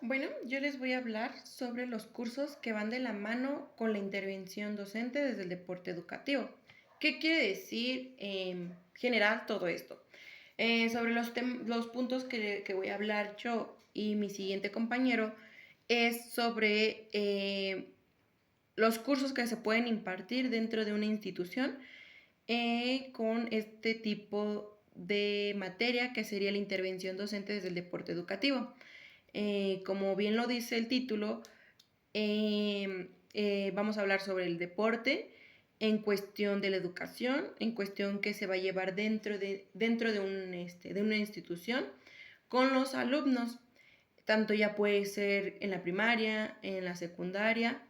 Bueno, yo les voy a hablar sobre los cursos que van de la mano con la intervención docente desde el deporte educativo. ¿Qué quiere decir en general todo esto? Sobre los puntos que voy a hablar yo y mi siguiente compañero es sobre los cursos que se pueden impartir dentro de una institución con este tipo de materia que sería la intervención docente desde el deporte educativo. Como bien lo dice el título, vamos a hablar sobre el deporte en cuestión de la educación, en cuestión que se va a llevar dentro de una institución con los alumnos. Tanto ya puede ser en la primaria, en la secundaria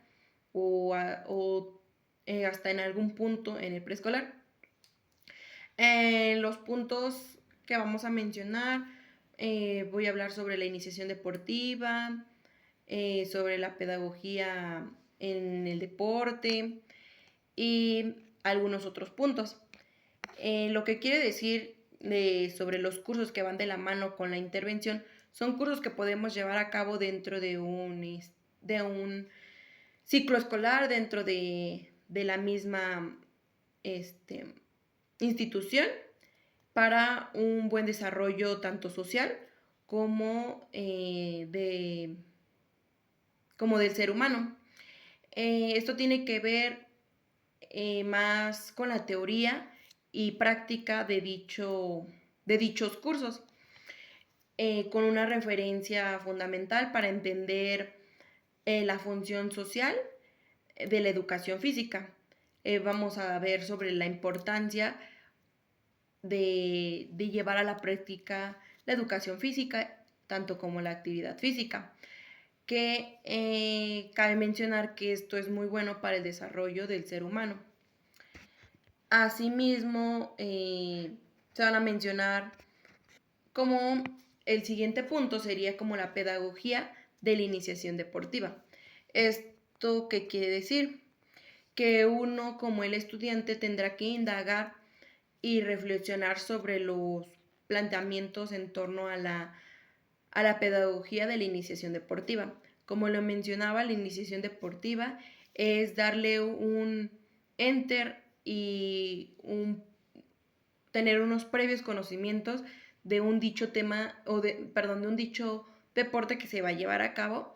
o hasta en algún punto en el preescolar. Los puntos que vamos a mencionar, voy a hablar sobre la iniciación deportiva, sobre la pedagogía en el deporte y algunos otros puntos. Lo que quiere decir sobre los cursos que van de la mano con la intervención son cursos que podemos llevar a cabo dentro de un ciclo escolar, dentro de la misma este, institución para un buen desarrollo tanto social como, como del ser humano. Esto tiene que ver más con la teoría y práctica de dichos cursos, con una referencia fundamental para entender la función social de la educación física. Vamos a ver sobre la importancia de llevar a la práctica la educación física, tanto como la actividad física, que cabe mencionar que esto es muy bueno para el desarrollo del ser humano. Asimismo, se van a mencionar como el siguiente punto sería como la pedagogía de la iniciación deportiva. ¿Esto qué quiere decir? Que uno como el estudiante tendrá que indagar y reflexionar sobre los planteamientos en torno a la pedagogía de la iniciación deportiva. Como lo mencionaba, la iniciación deportiva es darle un enter y tener unos previos conocimientos de un dicho tema, de un dicho deporte que se va a llevar a cabo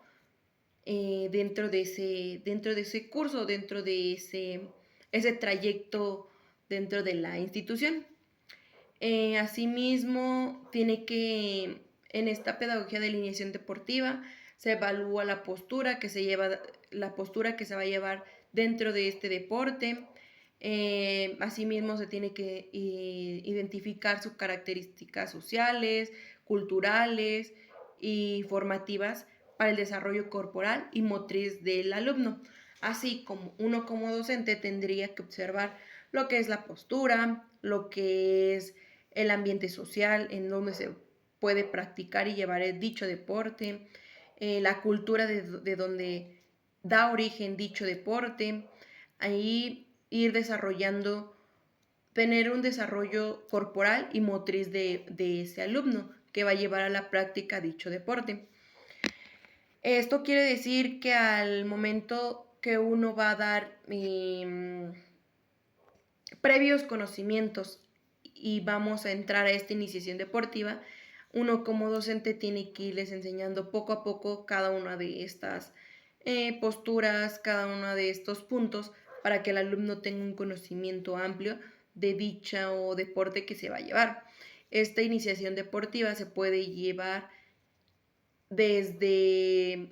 dentro de ese curso, dentro de ese trayecto dentro de la institución. Asimismo, en esta pedagogía de alineación deportiva, se evalúa la postura que se va a llevar dentro de este deporte. Asimismo, se tiene que identificar sus características sociales, culturales y formativas para el desarrollo corporal y motriz del alumno. Así como uno como docente tendría que observar lo que es la postura, lo que es el ambiente social en donde se puede practicar y llevar el dicho deporte, la cultura de donde da origen dicho deporte, ahí ir desarrollando, tener un desarrollo corporal y motriz de ese alumno que va a llevar a la práctica dicho deporte. Esto quiere decir que al momento que uno va a dar previos conocimientos y vamos a entrar a esta iniciación deportiva, uno como docente tiene que irles enseñando poco a poco cada una de estas posturas, cada uno de estos puntos para que el alumno tenga un conocimiento amplio de dicha o deporte que se va a llevar. Esta iniciación deportiva se puede llevar desde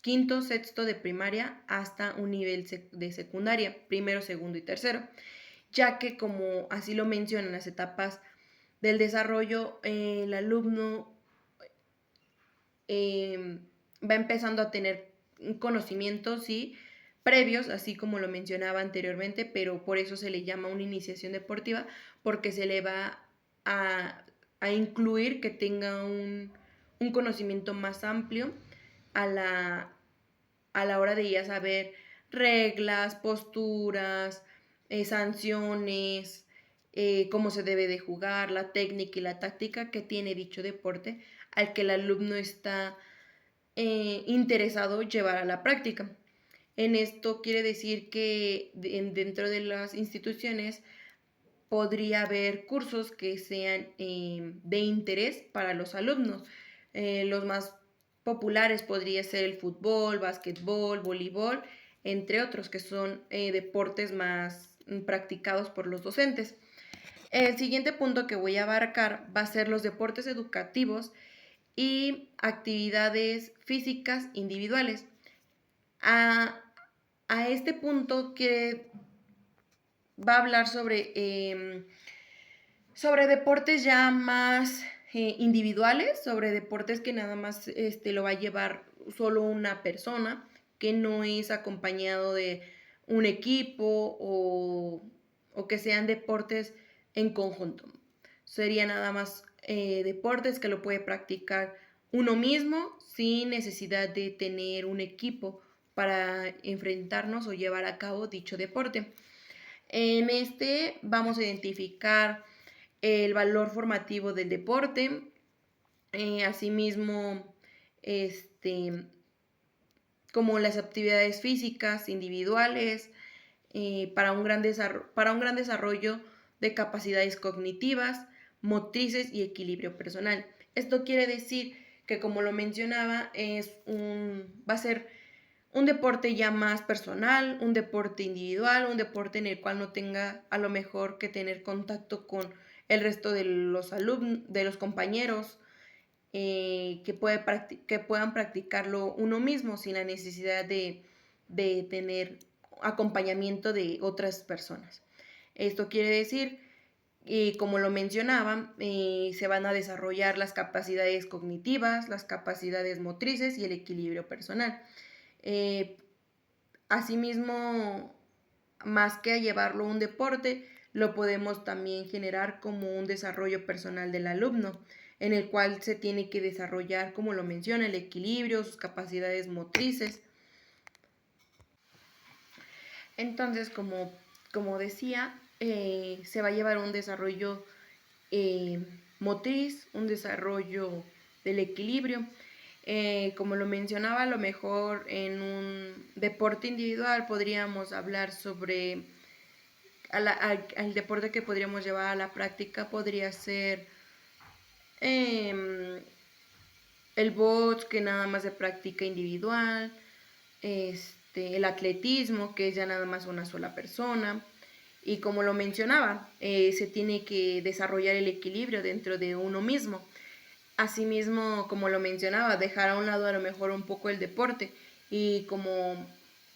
quinto, sexto de primaria hasta un nivel de secundaria, primero, segundo y tercero, ya que como así lo mencionan las etapas del desarrollo, el alumno eh, va empezando a tener conocimientos, ¿sí?, previos, así como lo mencionaba anteriormente, pero por eso se le llama una iniciación deportiva, porque se le va a incluir que tenga un conocimiento más amplio a la hora de ya saber reglas, posturas, sanciones, cómo se debe de jugar, la técnica y la táctica que tiene dicho deporte al que el alumno está interesado llevar a la práctica. En esto quiere decir que dentro de las instituciones podría haber cursos que sean de interés para los alumnos. Los más populares podría ser el fútbol, básquetbol, voleibol, entre otros, que son deportes más practicados por los docentes. El siguiente punto que voy a abarcar va a ser los deportes educativos y actividades físicas individuales. A, a este punto que va a hablar sobre deportes ya más individuales, sobre deportes que nada más lo va a llevar solo una persona, que no es acompañado de un equipo o que sean deportes en conjunto. Sería nada más deportes que lo puede practicar uno mismo sin necesidad de tener un equipo para enfrentarnos o llevar a cabo dicho deporte. En este vamos a identificar el valor formativo del deporte, asimismo, como las actividades físicas individuales, para un gran desarrollo de capacidades cognitivas, motrices y equilibrio personal. Esto quiere decir que, como lo mencionaba, va a ser un deporte ya más personal, un deporte individual, un deporte en el cual no tenga a lo mejor que tener contacto con el resto de los alumnos, de los compañeros, que puedan practicarlo uno mismo sin la necesidad de tener acompañamiento de otras personas. Esto quiere decir, y como lo mencionaba, se van a desarrollar las capacidades cognitivas, las capacidades motrices y el equilibrio personal. Asimismo, más que a llevarlo a un deporte, lo podemos también generar como un desarrollo personal del alumno, en el cual se tiene que desarrollar, como lo menciona, el equilibrio, sus capacidades motrices. Entonces, como decía, se va a llevar un desarrollo motriz, un desarrollo del equilibrio. Como lo mencionaba, a lo mejor en un deporte individual podríamos hablar sobre al deporte que podríamos llevar a la práctica podría ser el box, que nada más se practica individual, el atletismo, que es ya nada más una sola persona. Y como lo mencionaba, se tiene que desarrollar el equilibrio dentro de uno mismo. Asimismo, como lo mencionaba, dejar a un lado a lo mejor un poco el deporte y como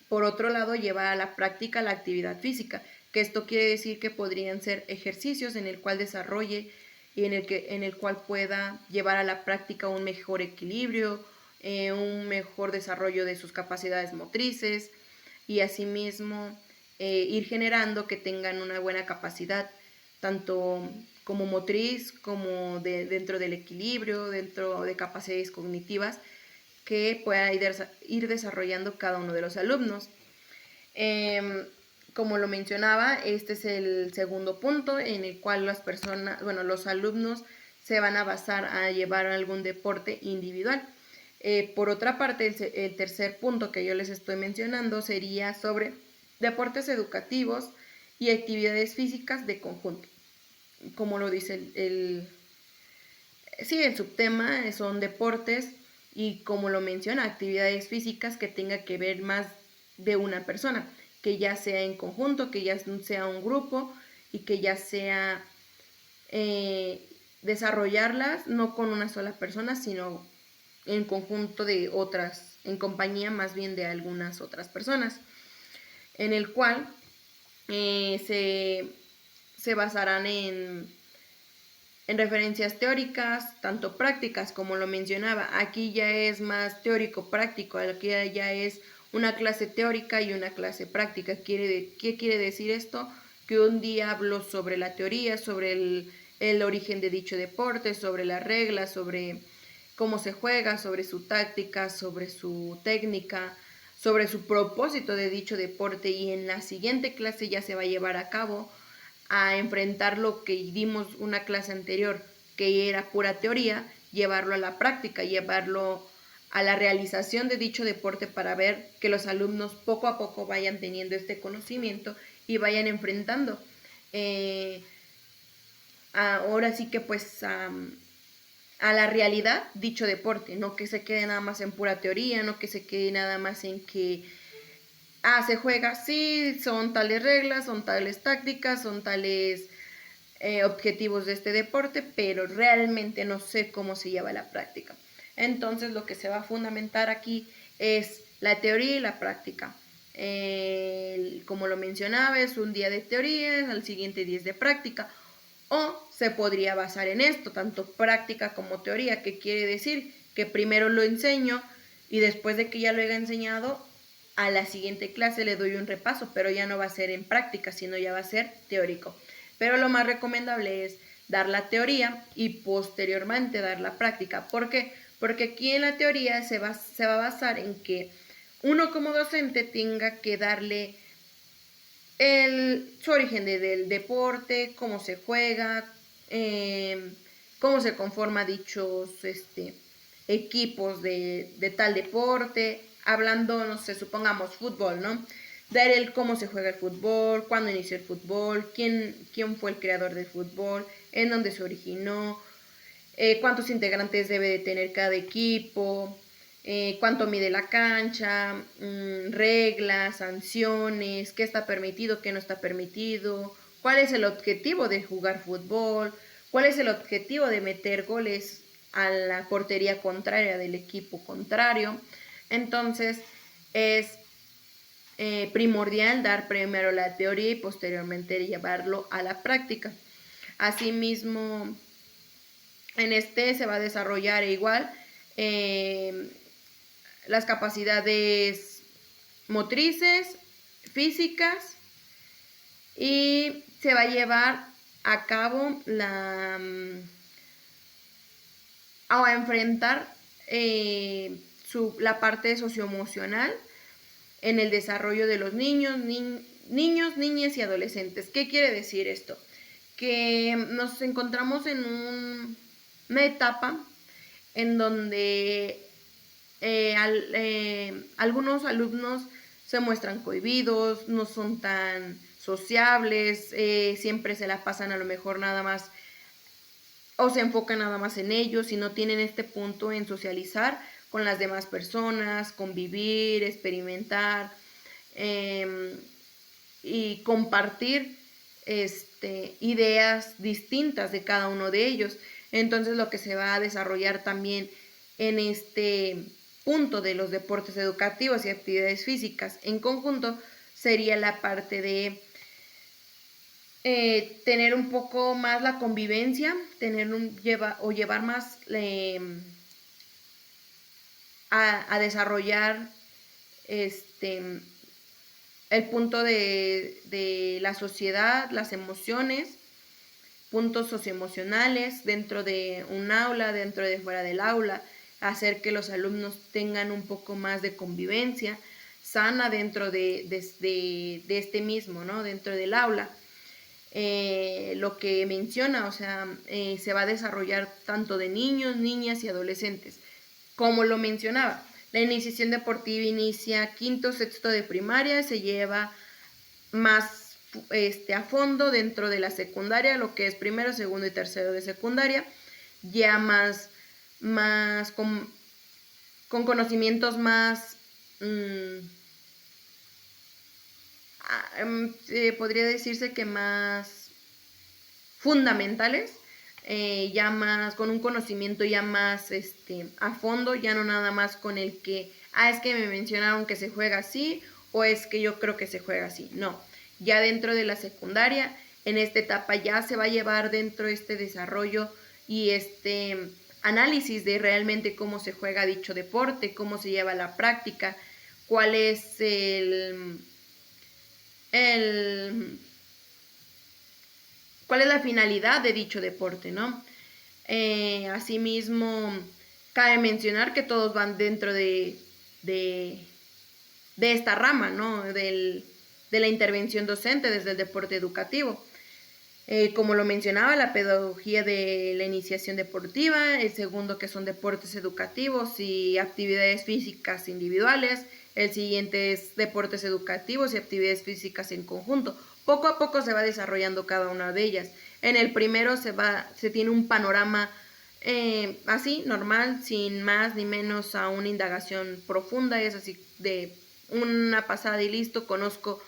por otro lado llevar a la práctica la actividad física, que esto quiere decir que podrían ser ejercicios en el cual desarrolle y en el cual pueda llevar a la práctica un mejor equilibrio, un mejor desarrollo de sus capacidades motrices y asimismo ir generando que tengan una buena capacidad tanto como motriz, como dentro del equilibrio, dentro de capacidades cognitivas que pueda ir desarrollando cada uno de los alumnos. Como lo mencionaba, este es el segundo punto en el cual los alumnos se van a basar a llevar algún deporte individual. Por otra parte, el tercer punto que yo les estoy mencionando sería sobre deportes educativos y actividades físicas de conjunto. Como lo dice el subtema, son deportes y, como lo menciona, actividades físicas que tenga que ver más de una persona, que ya sea en conjunto, que ya sea un grupo y que ya sea desarrollarlas no con una sola persona, sino en conjunto de otras, en compañía más bien de algunas otras personas, en el cual se basarán en referencias teóricas, tanto prácticas como lo mencionaba. Aquí ya es más teórico-práctico, aquí ya es una clase teórica y una clase práctica. ¿Qué quiere decir esto? Que un día hablo sobre la teoría, sobre el origen de dicho deporte, sobre las reglas, sobre cómo se juega, sobre su táctica, sobre su técnica, sobre su propósito de dicho deporte, y en la siguiente clase ya se va a llevar a cabo a enfrentar lo que dimos una clase anterior, que era pura teoría, llevarlo a la práctica, llevarlo a la realización de dicho deporte para ver que los alumnos poco a poco vayan teniendo este conocimiento y vayan enfrentando ahora sí que pues a la realidad dicho deporte, no que se quede nada más en pura teoría, no que se quede nada más en que se juega así, son tales reglas, son tales tácticas, son tales objetivos de este deporte, pero realmente no sé cómo se lleva a la práctica. Entonces lo que se va a fundamentar aquí es la teoría y la práctica. Como lo mencionaba, es un día de teoría, al siguiente día es de práctica. O se podría basar en esto, tanto práctica como teoría, que quiere decir que primero lo enseño y después de que ya lo haya enseñado, a la siguiente clase le doy un repaso, pero ya no va a ser en práctica, sino ya va a ser teórico. Pero lo más recomendable es dar la teoría y posteriormente dar la práctica. ¿Por qué? Porque aquí en la teoría se va a basar en que uno como docente tenga que darle su origen del deporte, cómo se juega, cómo se conforma dichos equipos de tal deporte, hablando, no sé, supongamos fútbol, ¿no? Dar el cómo se juega el fútbol, cuándo inició el fútbol, quién fue el creador del fútbol, en dónde se originó, cuántos integrantes debe de tener cada equipo, cuánto mide la cancha, reglas, sanciones, qué está permitido, qué no está permitido, cuál es el objetivo de jugar fútbol, cuál es el objetivo de meter goles a la portería contraria del equipo contrario. Entonces es primordial dar primero la teoría y posteriormente llevarlo a la práctica. Asimismo, en este se va a desarrollar igual las capacidades motrices, físicas, y se va a llevar a cabo a enfrentar la parte socioemocional en el desarrollo de los niños, niñas y adolescentes. ¿Qué quiere decir esto? Que nos encontramos en una etapa en donde algunos alumnos se muestran cohibidos, no son tan sociables, siempre se la pasan a lo mejor nada más o se enfocan nada más en ellos y no tienen este punto en socializar con las demás personas, convivir, experimentar y compartir ideas distintas de cada uno de ellos. Entonces lo que se va a desarrollar también en este punto de los deportes educativos y actividades físicas en conjunto sería la parte de tener un poco más la convivencia, llevar más a desarrollar el punto de la sociedad, las emociones, puntos socioemocionales dentro de un aula, dentro de fuera del aula, hacer que los alumnos tengan un poco más de convivencia sana dentro de este mismo, ¿no? Dentro del aula. Lo que menciona, o sea, se va a desarrollar tanto de niños, niñas y adolescentes. Como lo mencionaba, la iniciación deportiva inicia quinto, sexto de primaria, se lleva más a fondo dentro de la secundaria, lo que es primero, segundo y tercero de secundaria, ya más con conocimientos más, podría decirse que más fundamentales, ya más con un conocimiento ya más a fondo, ya no nada más con el que, es que me mencionaron que se juega así o es que yo creo que se juega así. No, ya dentro de la secundaria, en esta etapa ya se va a llevar dentro este desarrollo y análisis de realmente cómo se juega dicho deporte, cómo se lleva a la práctica, cuál es cuál es la finalidad de dicho deporte, ¿no? Asimismo, cabe mencionar que todos van dentro de esta rama, ¿no? De la intervención docente desde el deporte educativo. Como lo mencionaba, la pedagogía de la iniciación deportiva, el segundo que son deportes educativos y actividades físicas individuales, el siguiente es deportes educativos y actividades físicas en conjunto. Poco a poco se va desarrollando cada una de ellas. En el primero se tiene un panorama así, normal, sin más ni menos a una indagación profunda, es así de una pasada y listo, conozco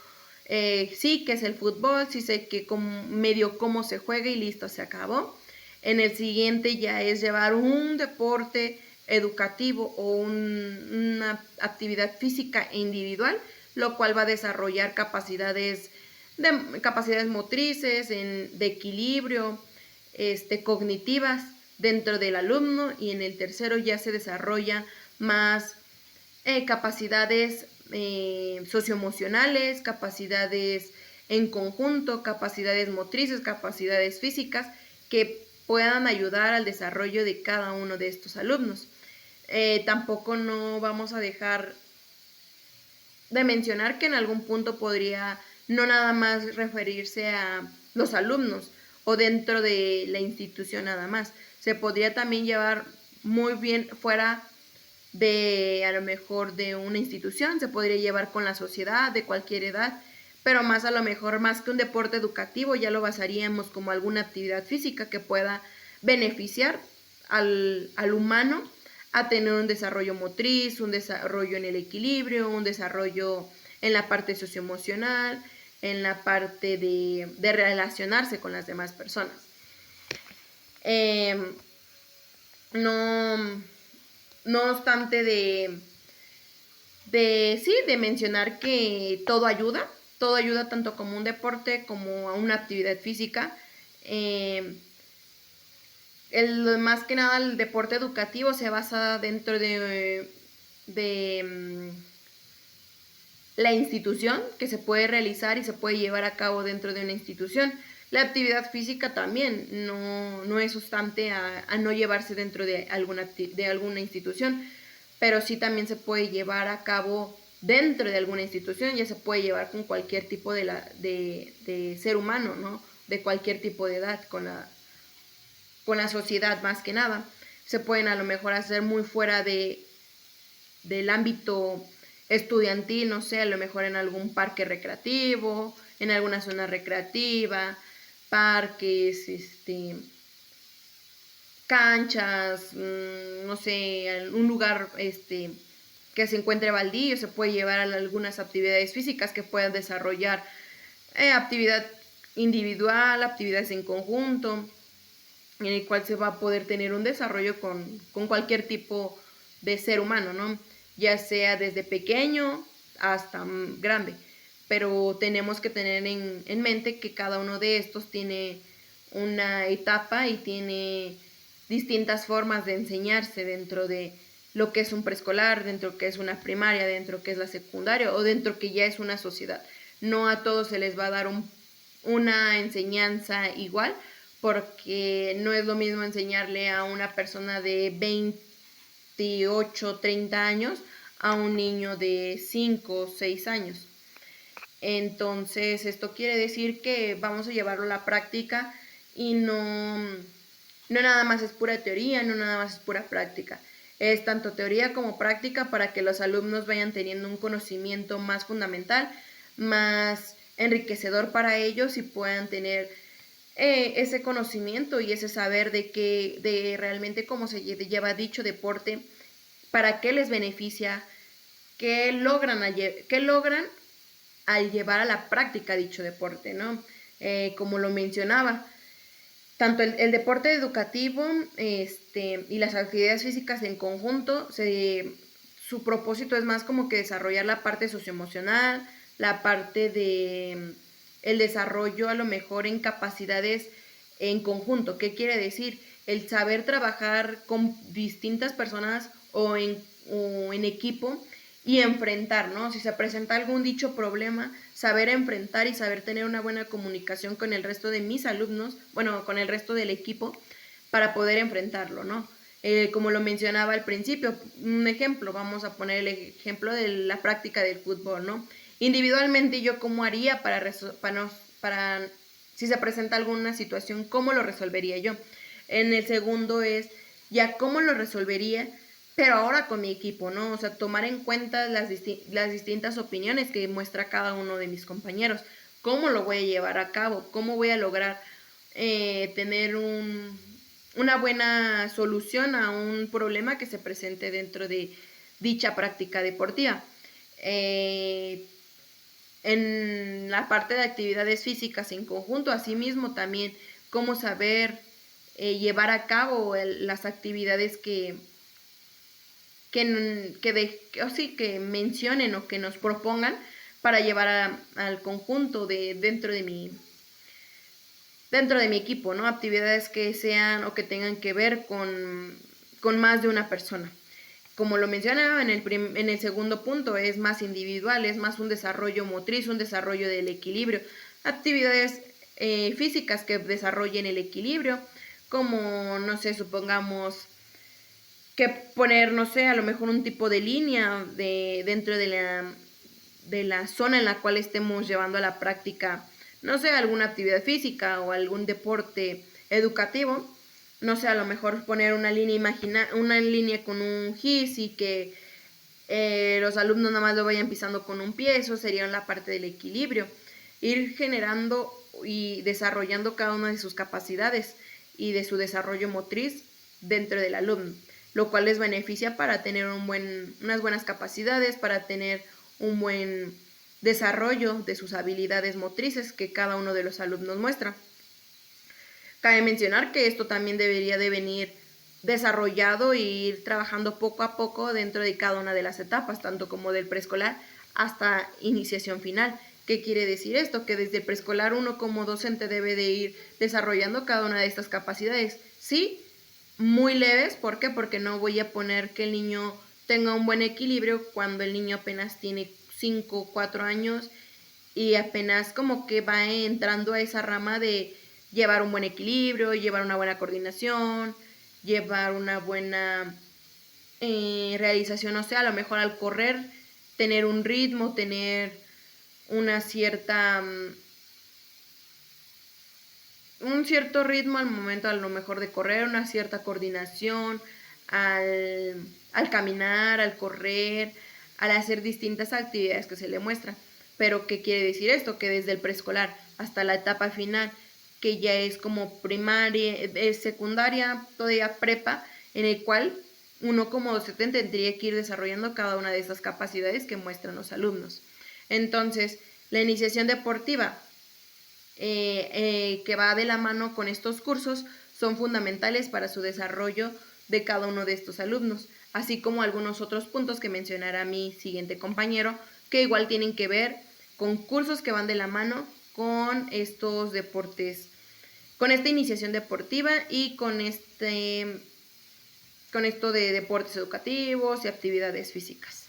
sí que es el fútbol, sí sé que medio cómo se juega y listo, se acabó. En el siguiente ya es llevar un deporte educativo o una actividad física e individual, lo cual va a desarrollar capacidades motrices, de equilibrio, cognitivas dentro del alumno, y en el tercero ya se desarrolla más capacidades socioemocionales, capacidades en conjunto, capacidades motrices, capacidades físicas que puedan ayudar al desarrollo de cada uno de estos alumnos. Tampoco no vamos a dejar de mencionar que en algún punto podría no nada más referirse a los alumnos o dentro de la institución nada más. Se podría también llevar muy bien fuera de a lo mejor de una institución, se podría llevar con la sociedad de cualquier edad, pero más a lo mejor más que un deporte educativo ya lo basaríamos como alguna actividad física que pueda beneficiar al humano a tener un desarrollo motriz, un desarrollo en el equilibrio, un desarrollo en la parte socioemocional, en la parte de relacionarse con las demás personas. No obstante de mencionar que todo ayuda tanto como un deporte como a una actividad física. Más que nada el deporte educativo se basa dentro de la institución, que se puede realizar y se puede llevar a cabo dentro de una institución. La actividad física también no es obstante a no llevarse dentro de alguna institución, pero sí también se puede llevar a cabo dentro de alguna institución, ya se puede llevar con cualquier tipo de ser humano, ¿no? De cualquier tipo de edad, con la sociedad más que nada. Se pueden a lo mejor hacer muy fuera del ámbito estudiantil, no sé, a lo mejor en algún parque recreativo, en alguna zona recreativa, parques, canchas, no sé, un lugar que se encuentre baldío, se puede llevar a algunas actividades físicas que puedan desarrollar actividad individual, actividades en conjunto, en el cual se va a poder tener un desarrollo con cualquier tipo de ser humano, ¿no? Ya sea desde pequeño hasta grande. Pero tenemos que tener en mente que cada uno de estos tiene una etapa y tiene distintas formas de enseñarse dentro de lo que es un preescolar, dentro que es una primaria, dentro que es la secundaria o dentro que ya es una sociedad. No a todos se les va a dar una enseñanza igual, porque no es lo mismo enseñarle a una persona de 28, 30 años a un niño de 5 o 6 años. Entonces, esto quiere decir que vamos a llevarlo a la práctica y no nada más es pura teoría, no nada más es pura práctica. Es tanto teoría como práctica para que los alumnos vayan teniendo un conocimiento más fundamental, más enriquecedor para ellos y puedan tener ese conocimiento y ese saber de realmente cómo se lleva dicho deporte, para qué les beneficia, qué logran al llevar a la práctica dicho deporte, ¿no? Como lo mencionaba, tanto el deporte educativo y las actividades físicas en conjunto, su propósito es más como que desarrollar la parte socioemocional, la parte de el desarrollo a lo mejor en capacidades en conjunto. ¿Qué quiere decir? El saber trabajar con distintas personas o en equipo y enfrentar, ¿no? Si se presenta algún dicho problema, saber enfrentar y saber tener una buena comunicación con el resto de mis alumnos, bueno, con el resto del equipo, para poder enfrentarlo, ¿no? Como lo mencionaba al principio, un ejemplo, vamos a poner el ejemplo de la práctica del fútbol, ¿no? Individualmente yo cómo haría para si se presenta alguna situación, ¿cómo lo resolvería yo? En el segundo es ya cómo lo resolvería, pero ahora con mi equipo, ¿no? O sea, tomar en cuenta las distintas opiniones que muestra cada uno de mis compañeros. ¿Cómo lo voy a llevar a cabo? ¿Cómo voy a lograr tener una buena solución a un problema que se presente dentro de dicha práctica deportiva? En la parte de actividades físicas en conjunto, asimismo también cómo saber llevar a cabo las actividades que mencionen o que nos propongan para llevar al conjunto dentro de mi equipo, ¿no? Actividades que sean o que tengan que ver con más de una persona. Como lo mencionaba en el segundo punto, es más individual, es más un desarrollo motriz, un desarrollo del equilibrio. Actividades físicas que desarrollen el equilibrio, como, no sé, supongamos que poner, no sé, a lo mejor un tipo de línea dentro de la zona en la cual estemos llevando a la práctica, no sé, alguna actividad física o algún deporte educativo. No sé, a lo mejor poner una línea con un gis y que los alumnos nada más lo vayan pisando con un pie. Eso sería la parte del equilibrio. Ir generando y desarrollando cada una de sus capacidades y de su desarrollo motriz dentro del alumno, lo cual les beneficia para tener unas buenas capacidades, para tener un buen desarrollo de sus habilidades motrices que cada uno de los alumnos muestra. Cabe mencionar que esto también debería de venir desarrollado e ir trabajando poco a poco dentro de cada una de las etapas, tanto como del preescolar hasta iniciación final. ¿Qué quiere decir esto? Que desde el preescolar uno como docente debe de ir desarrollando cada una de estas capacidades. Sí, muy leves. ¿Por qué? Porque no voy a poner que el niño tenga un buen equilibrio cuando el niño apenas tiene 5 o 4 años y apenas como que va entrando a esa rama de llevar un buen equilibrio, llevar una buena coordinación, llevar una buena realización, o sea, a lo mejor al correr, tener un ritmo, tener una cierta un cierto ritmo al momento a lo mejor de correr, una cierta coordinación al caminar, al correr, al hacer distintas actividades que se le muestran. Pero ¿qué quiere decir esto? Que desde el preescolar hasta la etapa final, que ya es como primaria, es secundaria, todavía prepa, en el cual uno como docente tendría que ir desarrollando cada una de esas capacidades que muestran los alumnos. Entonces, la iniciación deportiva que va de la mano con estos cursos son fundamentales para su desarrollo de cada uno de estos alumnos, así como algunos otros puntos que mencionará mi siguiente compañero, que igual tienen que ver con cursos que van de la mano con estos deportes, con esta iniciación deportiva y con esto de deportes educativos y actividades físicas.